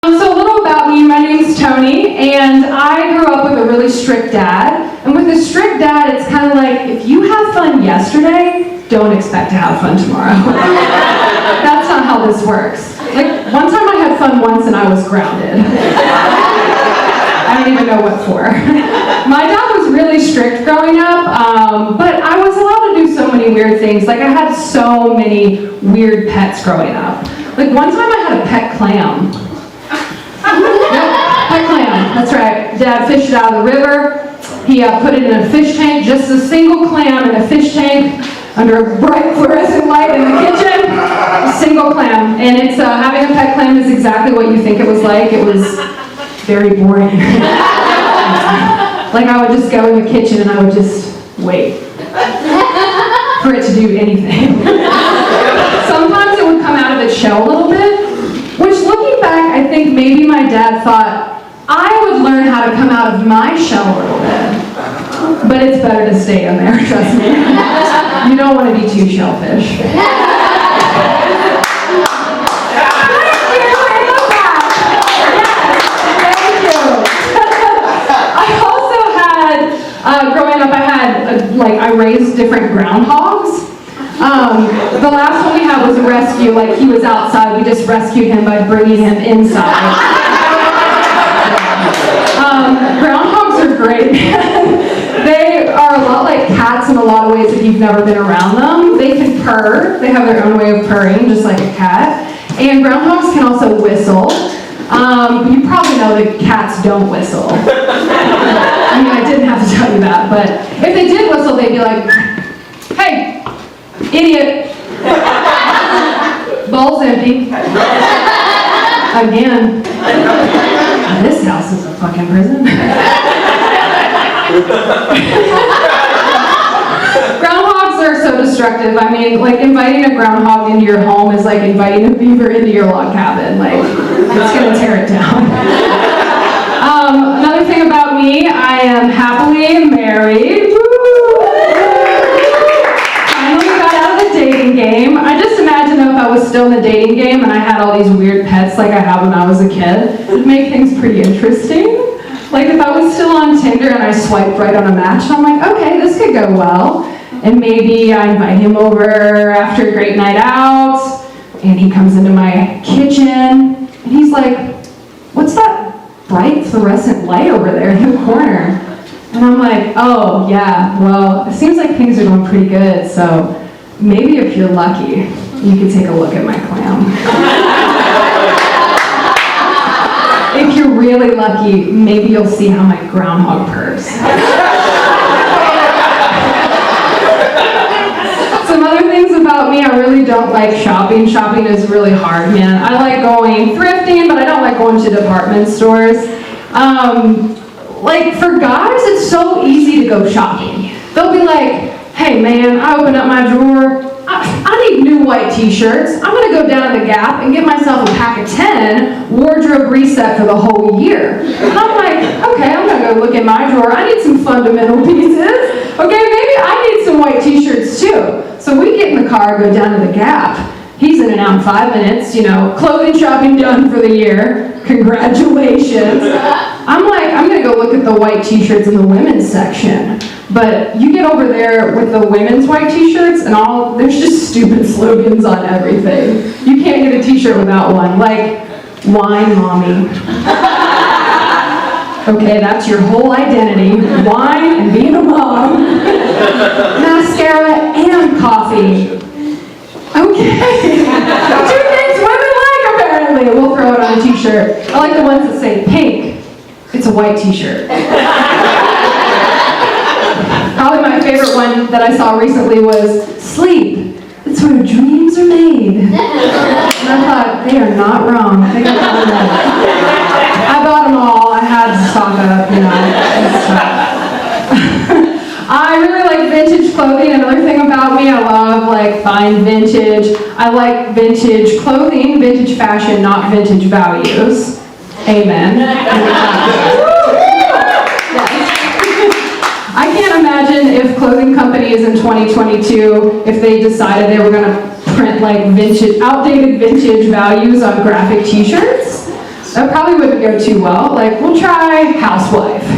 So a little about me, my name's Toni, and I grew up with a really strict dad. And with a strict dad, it's kind of like, if you have fun yesterday, don't expect to have fun tomorrow. That's not how this works. Like, one time I had fun once and I was grounded. I don't even know what for. My dad was really strict growing up, but I was allowed to do so many weird things. Like, I had so many weird pets growing up. Like, one time I had a pet clam. Yep, pet clam, that's right. Dad fished it out of the river. He put it in a fish tank, just a single clam in a fish tank under a bright fluorescent light in the kitchen. A single clam. And it's having a pet clam is exactly what you think it was like. It was very boring. Like, I would just go in the kitchen and I would just wait for it to do anything. Sometimes it would come out of its shell a little bit, which, looking back, I think maybe my dad thought I would learn how to come out of my shell a little bit. But it's better to stay in there, trust me. You don't want to be too shellfish. Growing up, I raised different groundhogs. The last one we had was a rescue. Like, he was outside. We just rescued him by bringing him inside. Groundhogs are great. They are a lot like cats in a lot of ways if you've never been around them. They can purr. They have their own way of purring, just like a cat. And groundhogs can also whistle. You probably know that cats don't whistle. I mean, I didn't have to tell you that, but if they did whistle, they'd be like, "Hey, idiot. Bowl's empty." Again. This house is a fucking prison. Groundhogs are so destructive. I mean, like, inviting a groundhog into your home is like inviting a beaver into your log cabin. Like, it's gonna tear it down. Another thing about me, I am happily married. Finally got out of the dating game. I just imagine though, if I was still in the dating game and I had all these weird pets like I had when I was a kid, it'd make things pretty interesting. Like, if I was still on Tinder and I swiped right on a match, and I'm like, okay, this could go well. And maybe I invite him over after a great night out, and he comes into my kitchen, and he's like, "What's that bright fluorescent light over there in the corner?" And I'm like, "Oh, yeah, well, it seems like things are going pretty good, so maybe if you're lucky, you could take a look at my clam." If you're really lucky, maybe you'll see how my groundhog purrs. Some other things about me, I really don't like shopping. Shopping is really hard, man. I like going thrifting, but I don't like going to department stores. Like, for guys, it's so easy to go shopping. They'll be like, "Hey man, I opened up my drawer. I need new white t-shirts. I'm gonna go down to the Gap and get myself a pack of 10 wardrobe reset for the whole year." And I'm like, okay, I'm gonna go look in my drawer. I need some fundamental pieces. Okay, maybe I need some white t-shirts too. So we get in the car, go down to the Gap. He's in and out in 5 minutes, clothing shopping done for the year. Congratulations. I'm like, I'm gonna go look at the white t-shirts in the women's section. But you get over there with the women's white t-shirts and there's just stupid slogans on everything. You can't get a t-shirt without one, like, "Wine Mommy." Okay, that's your whole identity. Wine and being a mom. Mascara and coffee. Okay. Two things women like, apparently. We'll throw it on a t-shirt. I like the ones that say pink. It's a white t-shirt. Probably my favorite one that I saw recently was "Sleep. It's where dreams are made." And I thought, they are not wrong. I think I got them all. I bought them all. I had to stock up, I really like vintage clothing. Another thing about me, I love fine vintage. I like vintage clothing, vintage fashion, not vintage values. Amen. I can't imagine if clothing companies in 2022, if they decided they were going to print outdated vintage values on graphic t-shirts. That probably wouldn't go too well. Like, we'll try housewife.